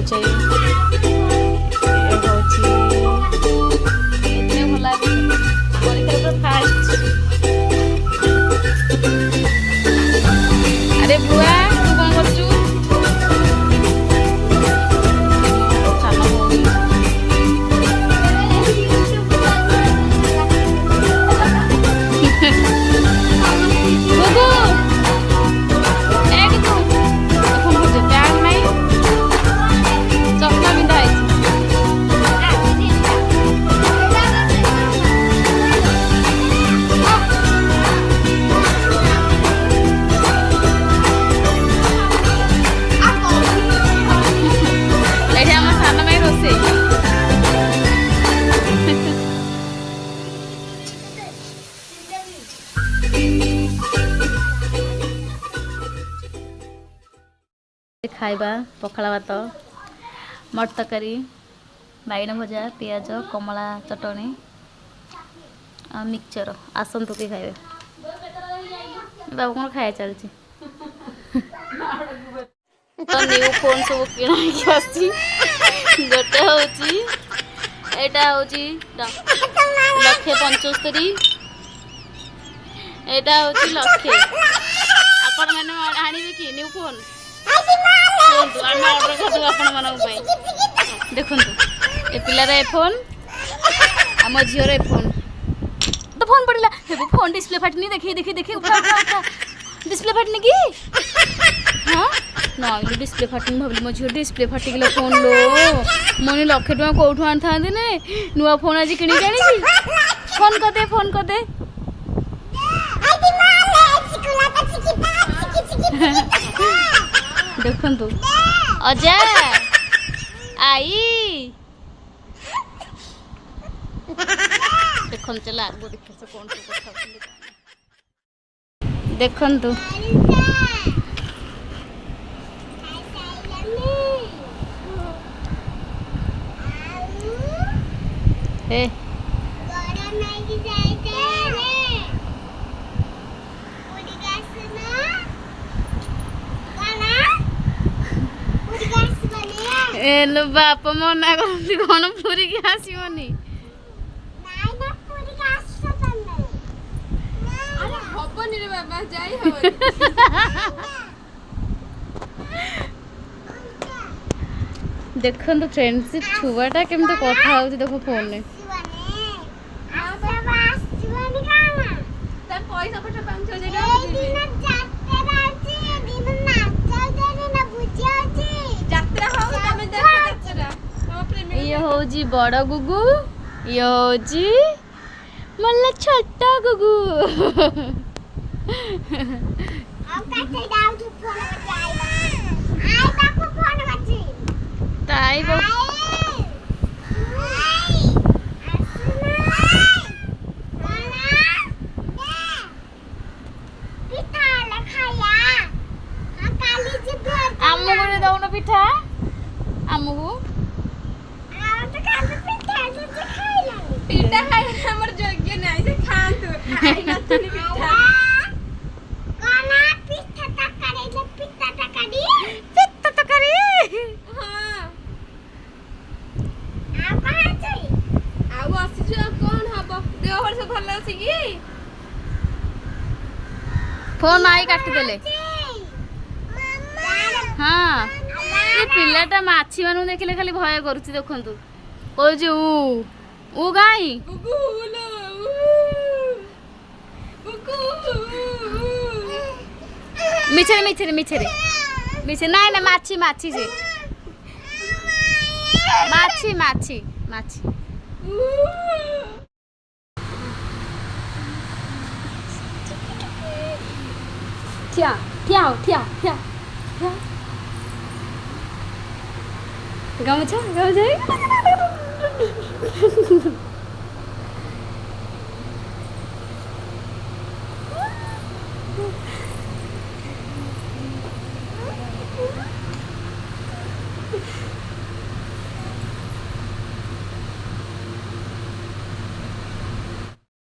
କରୁଛେ ଏତେ ଭଲ ଲାଗୁଛି ପରୀକ୍ଷାରେ ପୁରା ଫାଷ୍ଟ। ଆରେ ବୁଆ ତୁ କଣ କରୁଛୁ? ସାନ ଭଉଣୀ खाइबा पखाला भात मटर तरकारी बैगन भजा पियाज कमला चटनी आ मिक्सचर आसतु कि खाइबे बाबू कौन खाया चलती न्यू फोन सब किଣା आसी गोटे हूँ यहाँ हूँ 1,75,000 यहाँ हूँ 1,00,000 आपण मैंने आनिबे कि न्यू फोन देखु ए पिलार ए फोन आम झीर ए फोन तो फोन पड़ा फोन डिस्प्ले फाटनी देखी देखी देखी उठा उठा उठा डिस्प्ले फाटनी कि हाँ ना डिस्प्ले फाटनी भाविली मो झील डिस्प्ले फाटिक फोन लो मन 1,00,000 टका कौटू आनी था नुआ फोन आज कि फोन करदे देखु अजा आई देखु चला आगो देख कौन देखु ए लो बाप मना करती कौन पूरी की आसबनी देखो फ्रेंडशिप छुआटा केमती कथा हो देखो फोन में ये होजी बड़ गुगु ये होजी मल्ला छोटा गुगु ताई आमको दौन पिठा आमको पिठा खाइ हमर योग्य नै से खान्तु खाइ नथुनी पिठा कोना पिठा तकरी हां आ कहां छै आ आसी जो कोन हबो देह हर से भल अछि की फोन आई काटी देले हाँ ये पिलाटा माछी मानु देखिले खाली भय करूची देखंतु कहूची ऊ गाई मिछरे मिछरे मिछरे मिछरे ना ना माछी माछी से माछी माछी माछी跳跳跳跳跳गाउँछ